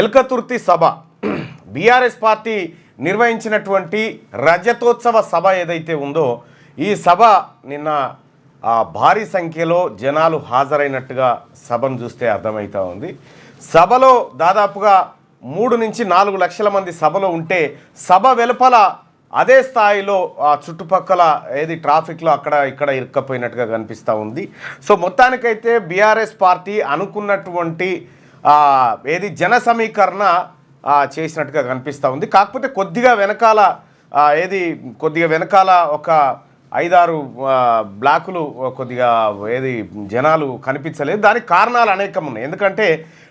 ఎల్కతుర్తి సభ BRS party నిర్వహించినటువంటి రజతోత్సవ సభ ఏదైతే ఉందో ఈ సభ నిన్న భారీ సంఖ్యలో జనాలు హాజరైనట్టుగా సభను చూస్తే అర్థమవుతా ఉంది. సభలో దాదాపుగా 3 నుంచి 4 లక్షల మంది సభలో ఉంటే సభ వెలుపల అదే స్థాయిలో చుట్టుపక్కల ఏది ట్రాఫిక్లో అక్కడ ఇక్కడ ఇరుక్కపోయినట్టుగా కనిపిస్తూ ఉంది. సో మొత్తానికైతే బీఆర్ఎస్ పార్టీ అనుకున్నటువంటి ఏది జన సమీకరణ చేసినట్టుగా కనిపిస్తూ ఉంది. కాకపోతే కొద్దిగా వెనకాల ఒక 5-6 బ్లాకులు కొద్దిగా ఏది జనాలు కనిపించలేదు. దానికి కారణాలు అనేకం ఉన్నాయి. ఎందుకంటే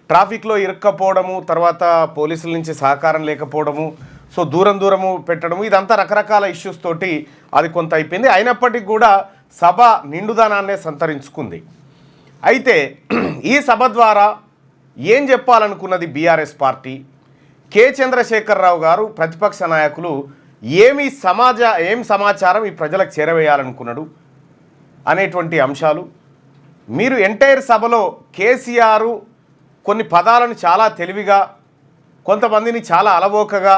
ట్రాఫిక్లో ఇరుక్కపోవడము, తర్వాత పోలీసుల నుంచి సహకారం లేకపోవడము, సో దూరము పెట్టడము, ఇదంతా రకరకాల ఇష్యూస్ తోటి అది కొంత అయిపోయింది. అయినప్పటికీ కూడా సభ నిండుదనాన్నే సంతరించుకుంది. అయితే ఈ సభ ద్వారా ఏం చెప్పాలనుకున్నది బీఆర్ఎస్ పార్టీ, కె చంద్రశేఖరరావు గారు ప్రతిపక్ష నాయకులు ఏం సమాచారం ఈ ప్రజలకు చేరవేయాలనుకున్నాడు అనేటువంటి అంశాలు మీరు ఎంటైర్ సభలో కేసీఆర్ కొన్ని పదాలను చాలా తెలివిగా, కొంతమందిని చాలా అలవోకగా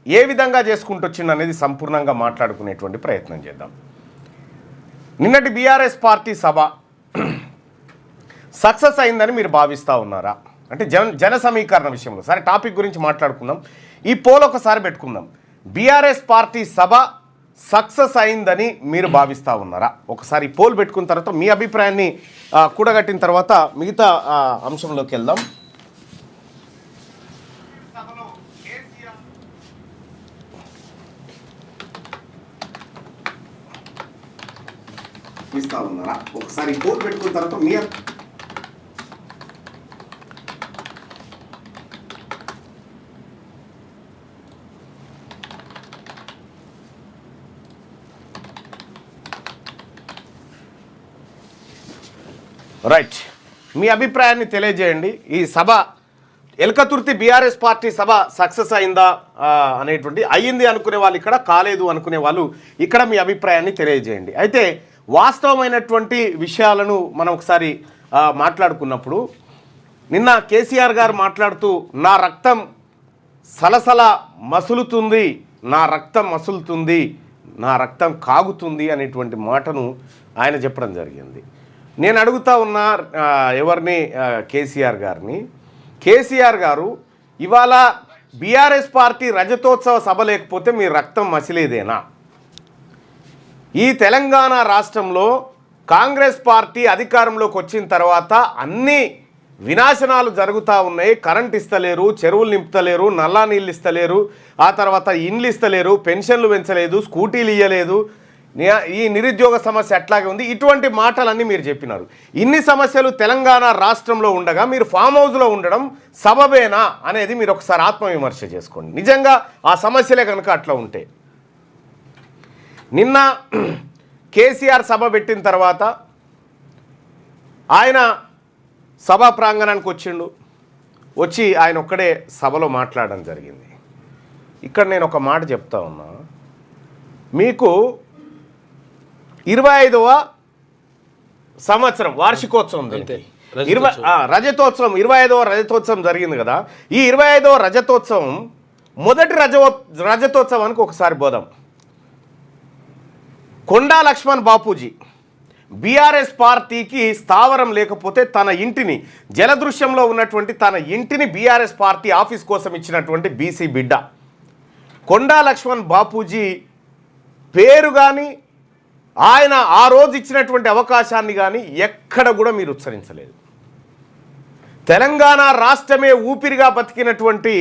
ఏ విధంగా చేసుకుంటూ వచ్చింది అనేది సంపూర్ణంగా మాట్లాడుకునేటువంటి ప్రయత్నం చేద్దాం. నిన్నటి బీఆర్ఎస్ పార్టీ సభ సక్సెస్ అయిందని మీరు భావిస్తూ ఉన్నారా? అంటే జన సమీకరణ విషయంలో సరే టాపిక్ గురించి మాట్లాడుకుందాం. ఈ పోల్ ఒకసారి పెట్టుకుందాం. బీఆర్ఎస్ పార్టీ సభ సక్సెస్ అయిందని మీరు భావిస్తూ ఉన్నారా? ఒకసారి పోల్ పెట్టుకున్న తర్వాత మీ అభిప్రాయాన్ని కూడగట్టిన తర్వాత మిగతా అంశంలోకి వెళ్దాం. ఒకసారి పోల్ పెట్టుకున్న తర్వాత మీ రైట్ మీ అభిప్రాయాన్ని తెలియజేయండి. ఈ సభ ఎల్కతుర్తి బీఆర్ఎస్ పార్టీ సభ సక్సెస్ అయిందా అనేటువంటి అయ్యింది అనుకునే వాళ్ళు ఇక్కడ, కాలేదు అనుకునే వాళ్ళు ఇక్కడ మీ అభిప్రాయాన్ని తెలియజేయండి. అయితే వాస్తవమైనటువంటి విషయాలను మనం ఒకసారి మాట్లాడుకున్నప్పుడు నిన్న కేసీఆర్ గారు మాట్లాడుతూ నా రక్తం సలసల మసులుతుంది, నా రక్తం మసులుతుంది, నా రక్తం కాగుతుంది అనేటువంటి మాటను ఆయన చెప్పడం జరిగింది. నేను అడుగుతా ఉన్నా ఎవరిని, కేసీఆర్ గారిని. కేసీఆర్ గారు ఇవాళ బీఆర్ఎస్ పార్టీ రజతోత్సవ సభ లేకపోతే మీ రక్తం మసిలేదేనా? ఈ తెలంగాణ రాష్ట్రంలో కాంగ్రెస్ పార్టీ అధికారంలోకి వచ్చిన తర్వాత అన్ని వినాశనాలు జరుగుతూ ఉన్నాయి. కరెంట్ ఇస్తలేరు, చెరువులు నింపుతలేరు, నల్లా నీళ్ళు ఇస్తలేరు, ఆ తర్వాత ఇండ్లు ఇస్తలేరు, పెన్షన్లు పెంచలేదు, స్కూటీలు ఇవ్వలేదు, ఈ నిరుద్యోగ సమస్య అట్లాగే ఉంది. ఇటువంటి మాటలన్నీ మీరు చెప్పినారు. ఇన్ని సమస్యలు తెలంగాణ రాష్ట్రంలో ఉండగా మీరు ఫామ్ హౌస్లో ఉండడం సబబేనా అనేది మీరు ఒకసారి ఆత్మవిమర్శ చేసుకోండి. నిజంగా ఆ సమస్యలే కనుక అట్లా ఉంటే. నిన్న కేసీఆర్ సభ పెట్టిన తర్వాత ఆయన సభా ప్రాంగణానికి వచ్చిండు. వచ్చి ఆయన ఒక్కడే సభలో మాట్లాడడం జరిగింది. ఇక్కడ నేను ఒక మాట చెప్తా ఉన్నా, మీకు 25వ సంవత్సరం వార్షికోత్సవం రజతోత్సవం 25వ రజతోత్సవం జరిగింది కదా. ఈ 25వ రజతోత్సవం మొదటి రజతోత్సవానికి ఒకసారి పోదాం. కొండా లక్ష్మణ్ బాపూజీ బీఆర్ఎస్ పార్టీకి స్థావరం లేకపోతే తన ఇంటిని, జలదృశ్యంలో ఉన్నటువంటి తన ఇంటిని బీఆర్ఎస్ పార్టీ ఆఫీస్ కోసం ఇచ్చినటువంటి బీసీ బిడ్డ కొండా లక్ష్మణ్ బాపూజీ పేరు కానీ ఆయన ఆ రోజు ఇచ్చినటువంటి అవకాశాన్ని కానీ ఎక్కడ కూడా మీరు ఉచ్చరించలేదు. తెలంగాణ రాష్ట్రమే ఊపిరిగా బతికినటువంటి,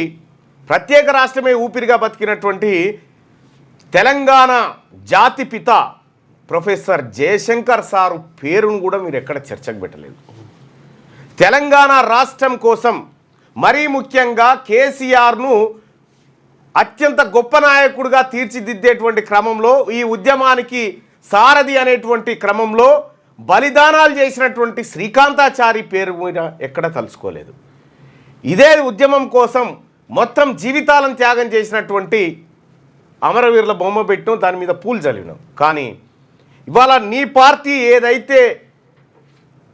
ప్రత్యేక రాష్ట్రమే ఊపిరిగా బతికినటువంటి తెలంగాణ జాతిపిత ప్రొఫెసర్ జయశంకర్ సారు పేరును కూడా మీరు ఎక్కడ చర్చకు పెట్టలేదు. తెలంగాణ రాష్ట్రం కోసం మరీ ముఖ్యంగా కేసీఆర్ను అత్యంత గొప్ప నాయకుడిగా తీర్చిదిద్దేటువంటి క్రమంలో, ఈ ఉద్యమానికి సారథి అనేటువంటి క్రమంలో బలిదానాలు చేసినటువంటి శ్రీకాంతాచారి పేరు మీద ఎక్కడ తలుచుకోలేదు. ఇదే ఉద్యమం కోసం మొత్తం జీవితాలను త్యాగం చేసినటువంటి అమరవీరుల బొమ్మ పెట్టినాం, దాని మీద పూలు చల్లినాం. కానీ ఇవాళ నీ పార్టీ ఏదైతే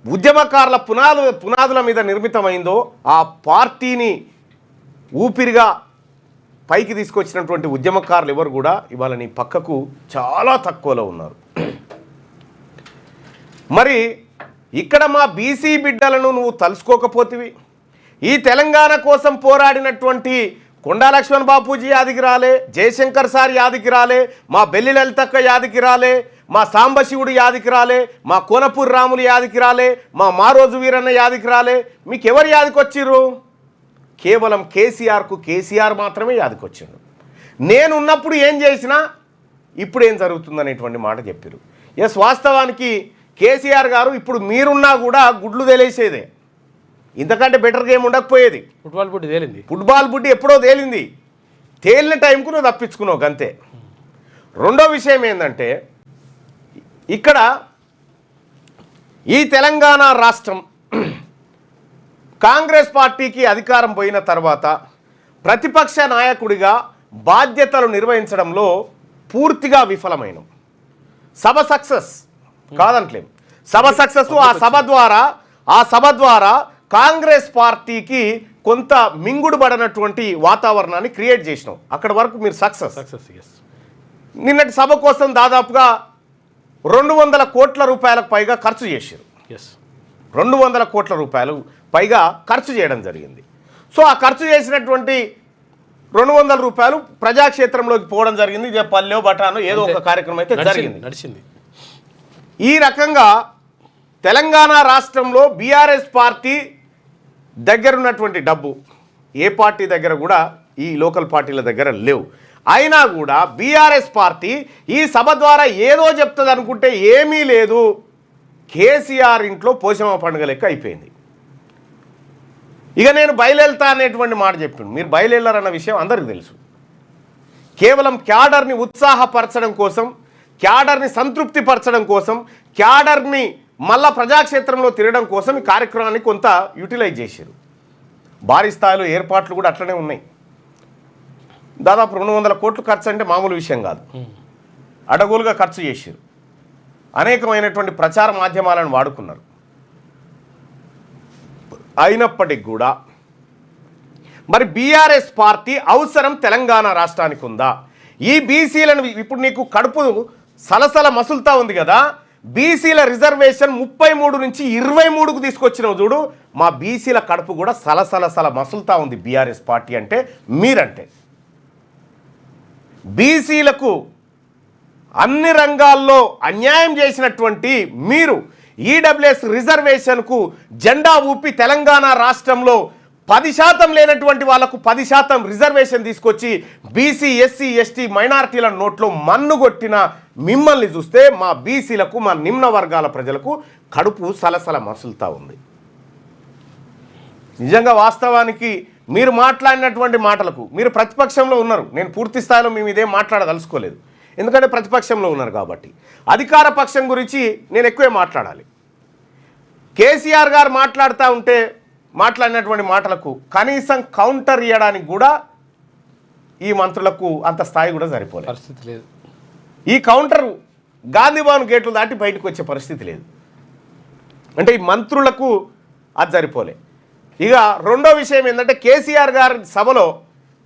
ఉద్యమకారుల పునాదుల మీద నిర్మితమైందో ఆ పార్టీని ఊపిరిగా పైకి తీసుకొచ్చినటువంటి ఉద్యమకారులు ఎవరు కూడా ఇవాళ నీ పక్కకు చాలా తక్కువలో ఉన్నారు. మరి ఇక్కడ మా బీసీ బిడ్డలను నువ్వు తలుసుకోకపోతివి. ఈ తెలంగాణ కోసం పోరాడినటువంటి కొండా లక్ష్మణ్ బాపూజీ యాదికి రాలే, జయశంకర్ సార్ యాదికి రాలే, మా బెల్లి లలితక్క యాదికి రాలే, మా సాంబశివుడు యాదికి రాలే, మా కోనపూర్ రాములు యాదికి రాలే, మా మారోజు వీరన్న యాదికి రాలే. మీకు ఎవరు యాదికి వచ్చిర్రు? కేవలం కేసీఆర్ మాత్రమే యాదికి వచ్చిండు. నేనున్నప్పుడు ఏం చేసినా ఇప్పుడు ఏం జరుగుతుందనేటువంటి మాట చెప్పారు. ఎస్, వాస్తవానికి కేసీఆర్ గారు ఇప్పుడు మీరున్నా కూడా గుడ్లు తెలిసేదే, ఇంతకంటే బెటర్ గేమ్ ఉండకపోయేది. ఫుట్బాల్ బుడ్డి ఎప్పుడో తేలింది. తేలిన టైంకు నువ్వు తప్పించుకున్నావు అంతే. రెండో విషయం ఏంటంటే, ఇక్కడ ఈ తెలంగాణ రాష్ట్రం కాంగ్రెస్ పార్టీకి అధికారం పోయిన తర్వాత ప్రతిపక్ష నాయకుడిగా బాధ్యతలు నిర్వహించడంలో పూర్తిగా విఫలమైన సభ సక్సెస్ కాదంటలేం. సభ సక్సెస్. ఆ సభ ద్వారా కాంగ్రెస్ పార్టీకి కొంత మింగుడు పడినటువంటి వాతావరణాన్ని క్రియేట్ చేసినాం. అక్కడ వరకు మీరు సక్సెస్. నిన్నటి సభ కోసం దాదాపుగా 200 కోట్ల రూపాయలకు పైగా ఖర్చు చేశారు. 200 కోట్ల రూపాయలు పైగా ఖర్చు చేయడం జరిగింది. సో ఆ ఖర్చు చేసినటువంటి 200 రూపాయలు ప్రజాక్షేత్రంలోకి పోవడం జరిగింది. పల్లెో బఠానో ఏదో ఒక కార్యక్రమం అయితే నడిచింది. ఈ రకంగా తెలంగాణ రాష్ట్రంలో బీఆర్ఎస్ పార్టీ దగ్గర ఉన్నటువంటి డబ్బు ఏ పార్టీ దగ్గర కూడా ఈ లోకల్ పార్టీల దగ్గర లేవు. అయినా కూడా బీఆర్ఎస్ పార్టీ ఈ సభ ద్వారా ఏదో చెప్తుంది అనుకుంటే ఏమీ లేదు. కేసీఆర్ ఇంట్లో పోషమ్మ పండుగ లెక్క అయిపోయింది. ఇక నేను బయలుదేరుతా అనేటువంటి మాట చెప్పిండు. మీరు బయలుదేరారన్న విషయం అందరికీ తెలుసు. కేవలం క్యాడర్ని ఉత్సాహపరచడం కోసం, క్యాడర్ని సంతృప్తిపరచడం కోసం, క్యాడర్ని మళ్ళా ప్రజాక్షేత్రంలో తిరగడం కోసం ఈ కార్యక్రమాన్ని కొంత యూటిలైజ్ చేశారు. భారీ స్థాయిలో ఏర్పాట్లు కూడా అట్లనే ఉన్నాయి. దాదాపు 200 కోట్లు ఖర్చు అంటే మామూలు విషయం కాదు. అడగోలుగా ఖర్చు చేశారు. అనేకమైనటువంటి ప్రచార మాధ్యమాలను వాడుకున్నారు. అయినప్పటికి కూడా మరి బీఆర్ఎస్ పార్టీ అవసరం తెలంగాణ రాష్ట్రానికి ఉందా? ఈ బీసీలను ఇప్పుడు నీకు కడుపు సలసల మసులుతా ఉంది కదా, బీసీల రిజర్వేషన్ 33 నుంచి 23కు తీసుకొచ్చినావు చూడు. మా బీసీల కడుపు కూడా సలసల మసులుతా ఉంది బీఆర్ఎస్ పార్టీ అంటే మీరంటే. బీసీలకు అన్ని రంగాల్లో అన్యాయం చేసినటువంటి మీరు ఈడబ్ల్యూఎస్ రిజర్వేషన్కు జెండా ఊపి తెలంగాణ రాష్ట్రంలో 10% లేనటువంటి వాళ్లకు 10% రిజర్వేషన్ తీసుకొచ్చి బీసీ, ఎస్సీ, ఎస్టీ మైనారిటీల నోట్లో మన్నుగొట్టిన మిమ్మల్ని చూస్తే మా బీసీలకు, మా నిమ్న వర్గాల ప్రజలకు కడుపు సలసల మసులుతా ఉంది. నిజంగా వాస్తవానికి మీరు మాట్లాడినటువంటి మాటలకు మీరు ప్రతిపక్షంలో ఉన్నారు. నేను పూర్తి స్థాయిలో మేము ఇదేం మాట్లాడదలుచుకోలేదు, ఎందుకంటే ప్రతిపక్షంలో ఉన్నారు కాబట్టి. అధికార పక్షం గురించి నేను ఎక్కువే మాట్లాడాలి. కేసీఆర్ గారు మాట్లాడుతూ ఉంటే మాట్లాడినటువంటి మాటలకు కనీసం కౌంటర్ ఇవ్వడానికి కూడా ఈ మంత్రులకు అంత స్థాయి కూడా సరిపోలేదు. పరిస్థితి లేదు. ఈ కౌంటర్ గాంధీభవన్ గేట్లు దాటి బయటకు వచ్చే పరిస్థితి లేదు. అంటే ఈ మంత్రులకు అది సరిపోలే. ఇక రెండో విషయం ఏంటంటే, కేసీఆర్ గారి సభలో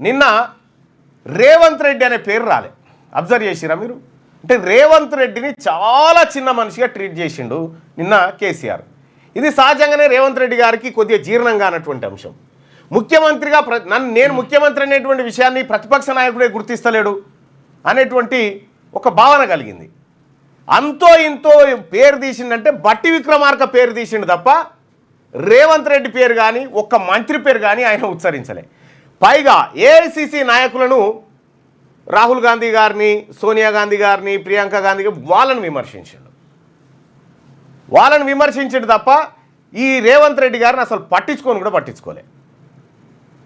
నిన్న రేవంత్ రెడ్డి అనే పేరు రాలే. అబ్జర్వ్ చేసిరా మీరు? అంటే రేవంత్ రెడ్డిని చాలా చిన్న మనిషిగా ట్రీట్ చేసిండు నిన్న కేసీఆర్. ఇది సహజంగానే రేవంత్ రెడ్డి గారికి కొద్దిగా జీర్ణంగా అన్నటువంటి అంశం. ముఖ్యమంత్రిగా నేను ముఖ్యమంత్రి అనేటువంటి విషయాన్ని ప్రతిపక్ష నాయకుడే గుర్తిస్తలేడు అనేటువంటి ఒక భావన కలిగింది. అంతో ఇంతో పేరు తీసిండంటే బట్టి విక్రమార్క పేరు తీసిండు తప్ప రేవంత్ రెడ్డి పేరు కానీ ఒక్క మంత్రి పేరు కానీ ఆయన ఉచ్చరించలే. పైగా ఏఐసిసి నాయకులను రాహుల్ గాంధీ గారిని, సోనియా గాంధీ గారిని, ప్రియాంక గాంధీ గారిని వాళ్ళని విమర్శించడు తప్ప ఈ రేవంత్ రెడ్డి గారిని అసలు కూడా పట్టించుకోలే.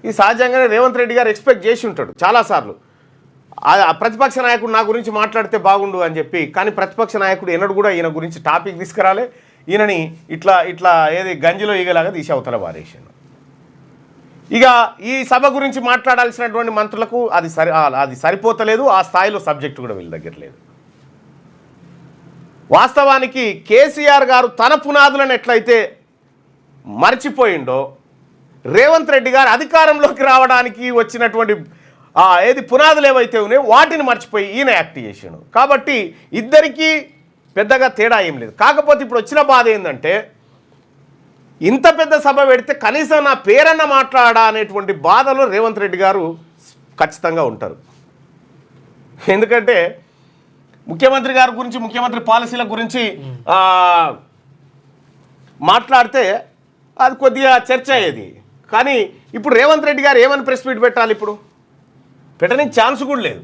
ఈ సహజంగానే రేవంత్ రెడ్డి గారు ఎక్స్పెక్ట్ చేసి ఉంటాడు చాలాసార్లు, ప్రతిపక్ష నాయకుడు నా గురించి మాట్లాడితే బాగుండు అని చెప్పి. కానీ ప్రతిపక్ష నాయకుడు ఎన్నడూ కూడా ఈయన గురించి టాపిక్ తీసుకురాలే. ఈయనని ఇట్లా ఏది గంజిలో ఈగలాగా తీసి అవతల పారేసాను. ఇక ఈ సభ గురించి మాట్లాడాల్సినటువంటి మంత్రులకు అది సరిపోతలేదు. ఆ స్థాయిలో సబ్జెక్టు కూడా వీళ్ళ దగ్గర లేదు. వాస్తవానికి కేసీఆర్ గారు తన పునాదులను ఎట్లయితే మర్చిపోయిండో, రేవంత్ రెడ్డి గారు అధికారంలోకి రావడానికి వచ్చినటువంటి ఏది పునాదులు ఏవైతే ఉన్నాయో వాటిని మర్చిపోయి ఈయన యాక్ట్ చేసాడు. కాబట్టి ఇద్దరికీ పెద్దగా తేడా ఏం లేదు. కాకపోతే ఇప్పుడు వచ్చిన బాధ ఏంటంటే ఇంత పెద్ద సభ పెడితే కనీసం నా పేరన్న మాట్లాడా అనేటువంటి బాధలో రేవంత్ రెడ్డి గారు ఖచ్చితంగా ఉంటారు. ఎందుకంటే ముఖ్యమంత్రి గారి గురించి, ముఖ్యమంత్రి పాలసీల గురించి మాట్లాడితే అది కొద్దిగా చర్చ అయ్యేది. కానీ ఇప్పుడు రేవంత్ రెడ్డి గారు ఏమని ప్రెస్ మీట్ పెట్టాలి? ఇప్పుడు పెట్టడానికి ఛాన్స్ కూడా లేదు.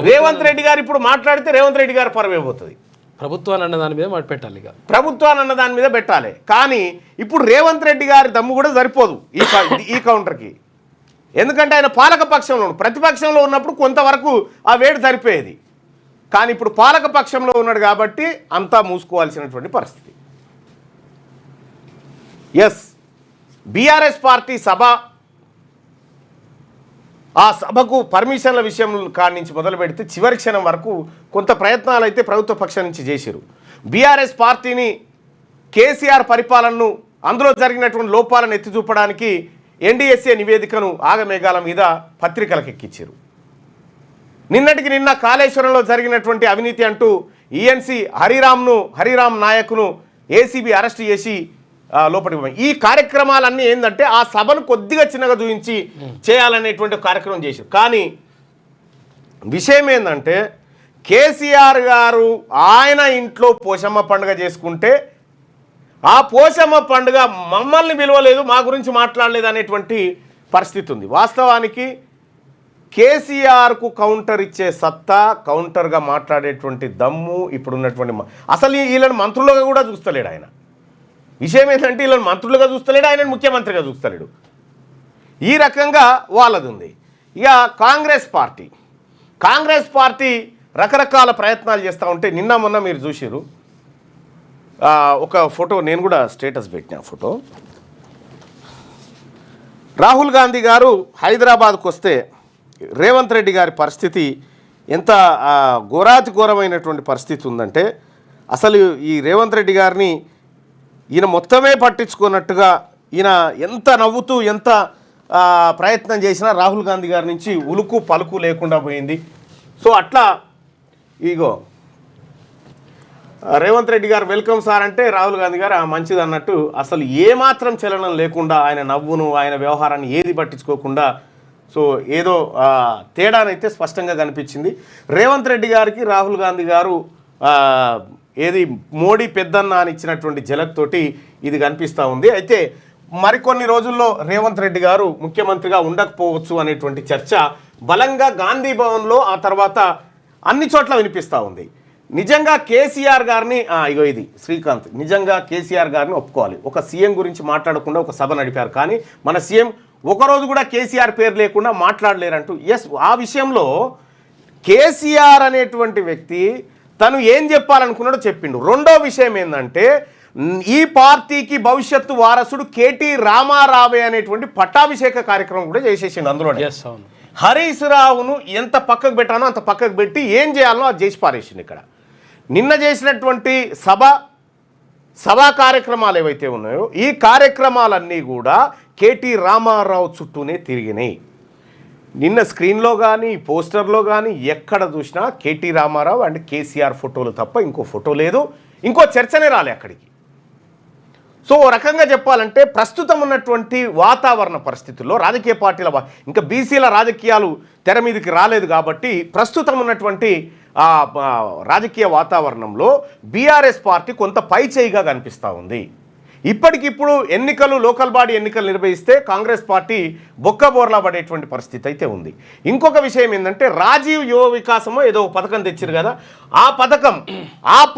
రేవంత్ రెడ్డి గారు ఇప్పుడు మాట్లాడితే రేవంత్ రెడ్డి గారు పరమైపోతుంది. ప్రభుత్వాన్ని అన్న దాని మీద మాట పెట్టాలి, ప్రభుత్వాన్ని అన్న దాని మీద పెట్టాలి. కానీ ఇప్పుడు రేవంత్ రెడ్డి గారి దమ్ము కూడా సరిపోదు ఈ కౌంటర్కి. ఎందుకంటే ఆయన పాలక పక్షంలో, ప్రతిపక్షంలో ఉన్నప్పుడు కొంతవరకు ఆ వేడి సరిపోయేది. కానీ ఇప్పుడు పాలక పక్షంలో ఉన్నాడు కాబట్టి అంతా మూసుకోవాల్సినటువంటి పరిస్థితి. ఎస్, బీఆర్ఎస్ పార్టీ సభ, ఆ సభకు పర్మిషన్ల విషయం కాడి నుంచి మొదలు పెడితే చివరి క్షణం వరకు కొంత ప్రయత్నాలు అయితే ప్రభుత్వ పక్షం నుంచి చేశారు. బీఆర్ఎస్ పార్టీని, కేసీఆర్ పరిపాలనను, అందులో జరిగినటువంటి లోపాలను ఎత్తి చూపడానికి ఎన్డీఎస్ఏ నివేదికను ఆగమేఘాల మీద పత్రికలకు ఎక్కించారు. నిన్నటికి నిన్న కాళేశ్వరంలో జరిగినటువంటి అవినీతి అంటూ ఈఎన్సీ హరిరామ్ నాయక్ను ఏసీబీ అరెస్ట్ చేసి లోపలికి పోయి ఈ కార్యక్రమాలన్నీ ఏంటంటే ఆ సభను కొద్దిగా చిన్నగా చూపించి చేయాలనేటువంటి కార్యక్రమం చేశారు. కానీ విషయం ఏంటంటే కేసీఆర్ గారు ఆయన ఇంట్లో పోషమ్మ పండుగ చేసుకుంటే ఆ పోషమ్మ పండుగ మమ్మల్ని పిలవలేదు, మా గురించి మాట్లాడలేదు అనేటువంటి పరిస్థితి ఉంది. వాస్తవానికి కేసీఆర్కు కౌంటర్ ఇచ్చే సత్తా, కౌంటర్గా మాట్లాడేటువంటి దమ్ము ఇప్పుడున్నటువంటి అసలు వీళ్ళని మంత్రులుగా కూడా చూస్తలేడు ఆయన. విషయం ఏంటంటే వీళ్ళని మంత్రులుగా చూస్తలేడు, ఆయన ముఖ్యమంత్రిగా చూస్తలేడు. ఈ రకంగా వాళ్ళది ఉంది. ఇక కాంగ్రెస్ పార్టీ రకరకాల ప్రయత్నాలు చేస్తూ ఉంటే నిన్న మొన్న మీరు చూసిరు ఒక ఫోటో, నేను కూడా స్టేటస్ పెట్టిన ఫోటో. రాహుల్ గాంధీ గారు హైదరాబాద్కు వస్తే రేవంత్ రెడ్డి గారి పరిస్థితి ఎంత ఘోరాతి ఘోరమైనటువంటి పరిస్థితి ఉందంటే అసలు ఈ రేవంత్ రెడ్డి గారిని ఈయన మొత్తమే పట్టించుకున్నట్టుగా ఈయన ఎంత నవ్వుతూ ఎంత ప్రయత్నం చేసినా రాహుల్ గాంధీ గారి నుంచి ఉలుకు పలుకు లేకుండా పోయింది. సో అట్లా ఇగో రేవంత్ రెడ్డి గారు వెల్కమ్ సార్ అంటే రాహుల్ గాంధీ గారు మంచిది అన్నట్టు అసలు ఏమాత్రం చలనం లేకుండా ఆయన నవ్వును, ఆయన వ్యవహారాన్ని ఏది పట్టించుకోకుండా, సో ఏదో తేడానైతే స్పష్టంగా కనిపించింది. రేవంత్ రెడ్డి గారికి రాహుల్ గాంధీ గారు ఏది మోడీ పెద్దన్న అని ఇచ్చినటువంటి జలక్ తోటి ఇది కనిపిస్తూ ఉంది. అయితే మరికొన్ని రోజుల్లో రేవంత్ రెడ్డి గారు ముఖ్యమంత్రిగా ఉండకపోవచ్చు అనేటువంటి చర్చ బలంగా గాంధీ భవన్లో, ఆ తర్వాత అన్ని చోట్ల వినిపిస్తూ ఉంది. నిజంగా కేసీఆర్ గారిని ఇగో ఇది శ్రీకాంత్, నిజంగా కేసీఆర్ గారిని ఒప్పుకోవాలి. ఒక సీఎం గురించి మాట్లాడకుండా ఒక సభ నడిపారు, కానీ మన సీఎం ఒకరోజు కూడా కేసీఆర్ పేరు లేకుండా మాట్లాడలేరంటూ. ఎస్, ఆ విషయంలో కేసీఆర్ అనేటువంటి వ్యక్తి తను ఏం చెప్పాలనుకున్నాడో చెప్పిండు. రెండో విషయం ఏంటంటే ఈ పార్టీకి భవిష్యత్తు వారసుడు కేటీ రామారావే అనేటువంటి పట్టాభిషేక కార్యక్రమం కూడా చేసేసిండు. అందులో హరీష్ రావును ఎంత పక్కకు పెట్టానో అంత పక్కకు పెట్టి ఏం చేయాలనో అది చేసి పారేసిండు. ఇక్కడ నిన్న చేసినటువంటి సభా కార్యక్రమాలు ఏవైతే ఉన్నాయో ఈ కార్యక్రమాలన్నీ కూడా కేటీ రామారావు చుట్టూనే తిరిగినాయి. నిన్న స్క్రీన్లో కానీ పోస్టర్లో కానీ ఎక్కడ చూసినా కేటీ రామారావు అండ్ కేసీఆర్ ఫోటోలు తప్ప ఇంకో ఫోటో లేదు, ఇంకో చర్చనే రాలే అక్కడికి. సో ఓ రకంగా చెప్పాలంటే ప్రస్తుతం ఉన్నటువంటి వాతావరణ పరిస్థితుల్లో రాజకీయ పార్టీల ఇంకా బీసీల రాజకీయాలు తెర మీదకి రాలేదు కాబట్టి ప్రస్తుతం ఉన్నటువంటి రాజకీయ వాతావరణంలో బీఆర్ఎస్ పార్టీ కొంత పైచేయిగా కనిపిస్తూ ఉంది. ఇప్పటికిప్పుడు ఎన్నికలు, లోకల్ బాడీ ఎన్నికలు నిర్వహిస్తే కాంగ్రెస్ పార్టీ బొక్కబోర్లా పడేటువంటి పరిస్థితి అయితే ఉంది. ఇంకొక విషయం ఏంటంటే రాజీవ్ యువ వికాసమో ఏదో పథకం తెచ్చారు కదా, ఆ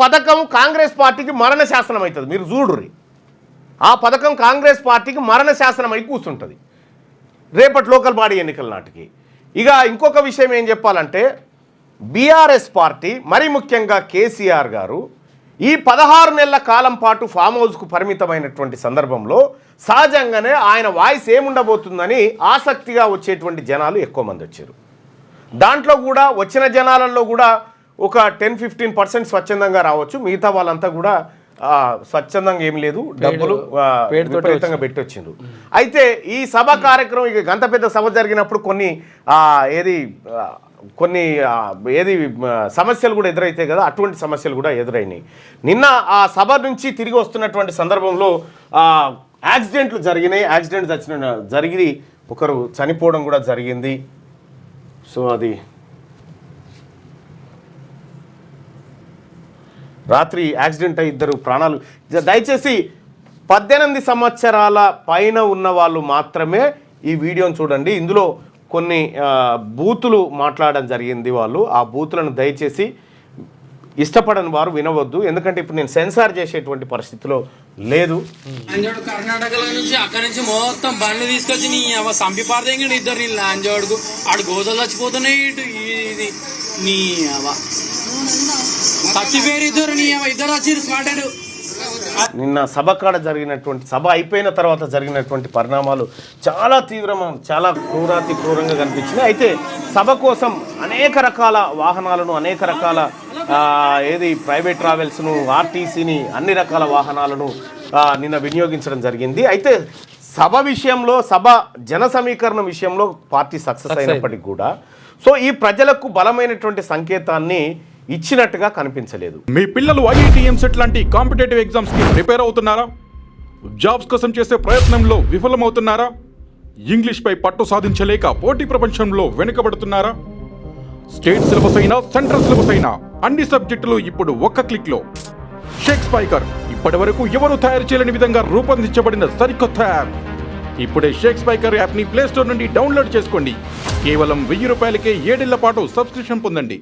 పథకం కాంగ్రెస్ పార్టీకి మరణ శాసనం అవుతుంది. మీరు చూడుర్రి, ఆ పథకం కాంగ్రెస్ పార్టీకి మరణ శాసనం అయి కూర్చుంటుంది రేపటి లోకల్ బాడీ ఎన్నికల నాటికి. ఇక ఇంకొక విషయం ఏం చెప్పాలంటే బీఆర్ఎస్ పార్టీ, మరీ ముఖ్యంగా కేసీఆర్ గారు ఈ 16 నెలల కాలం పాటు ఫామ్ హౌస్కు పరిమితమైనటువంటి సందర్భంలో సహజంగానే ఆయన వాయిస్ ఏముండబోతుందని ఆసక్తిగా వచ్చేటువంటి జనాలు ఎక్కువ మంది వచ్చారు. దాంట్లో కూడా వచ్చిన జనాలలో కూడా ఒక 10-15% స్వచ్ఛందంగా రావచ్చు, మిగతా వాళ్ళంతా కూడా స్వచ్ఛందంగా ఏం లేదు, డబ్బులు పేరుతోటే విపరీతంగా పెట్టొచ్చిండ్రు. అయితే ఈ సభ కార్యక్రమం ఇక గంత పెద్ద సభ జరిగినప్పుడు కొన్ని సమస్యలు కూడా ఎదురైతాయి కదా, అటువంటి సమస్యలు కూడా ఎదురైనాయి. నిన్న ఆ సభ నుంచి తిరిగి వస్తున్నటువంటి సందర్భంలో యాక్సిడెంట్లు జరిగినాయి. యాక్సిడెంట్ జరిగి ఒకరు చనిపోవడం కూడా జరిగింది. సో అది రాత్రి యాక్సిడెంట్ అయ్యి 2 ప్రాణాలు. దయచేసి 18 సంవత్సరాల పైన ఉన్న వాళ్ళు మాత్రమే ఈ వీడియోని చూడండి. ఇందులో కొన్ని బూతులు మాట్లాడడం జరిగింది. వాళ్ళు ఆ బూతులను దయచేసి ఇష్టపడని వారు వినవద్దు, ఎందుకంటే ఇప్పుడు నేను సెన్సార్ చేసేటువంటి పరిస్థితిలో లేదు. కర్ణాటకలో నుంచి అక్కడి నుంచి మొత్తం బండ్లు తీసుకొచ్చి నీ సంపి పారదేంగడు ఇద్దరు నీ లాంజోడుకు ఆడు గోదలు చచ్చిపోతున్నాయి. ఇది నీ చచ్చిపోయారు ఇద్దరు, నీ ఇద్దరు వచ్చి స్మార్ట్. నిన్న సభ కాడ జరిగినటువంటి సభ అయిపోయిన తర్వాత జరిగినటువంటి పరిణామాలు చాలా చాలా క్రూరంగా కనిపించినాయి. అయితే సభ కోసం అనేక రకాల వాహనాలను, అనేక రకాల ప్రైవేట్ ట్రావెల్స్ను, ఆర్టీసీని, అన్ని రకాల వాహనాలను నిన్న వినియోగించడం జరిగింది. అయితే సభ విషయంలో, సభ జన సమీకరణ విషయంలో పార్టీ సక్సెస్ అయినప్పటికీ కూడా సో ఈ ప్రజలకు బలమైనటువంటి సంకేతాన్ని ఇచ్చినట్టుగా కనిపించలేదు. మీ పిల్లలు ఐఐటి, ఎంసెట్ లాంటి కాంపిటేటివ్ ఎగ్జామ్స్ కి ప్రిపేర్ అవుతున్నారా? జాబ్స్ కోసం చేసే ప్రయత్నంలో విఫలమవుతున్నారా? ఇంగ్లీష్ పై పట్టు సాధించలేక పోటీ ప్రపంచంలో వెనుకబడుతున్నారా? స్టేట్ సిలబస్ అయినా, సెంట్రల్ సిలబస్ అయినా అన్ని సబ్జెక్టులు ఇప్పుడు ఒక్క క్లిక్ లో. షేక్ స్పైకర్ ఇప్పటి వరకు ఎవరు తయారు చేయలేని విధంగా రూపొందించబడిన సరికొత్త యాప్. ఇప్పుడే షేక్ స్పైకర్ యాప్ ని ప్లే స్టోర్ నుండి డౌన్లోడ్ చేసుకోండి. కేవలం 1000 రూపాయలకే 7 ఏళ్ల పాటు సబ్స్క్రిప్షన్ పొందండి.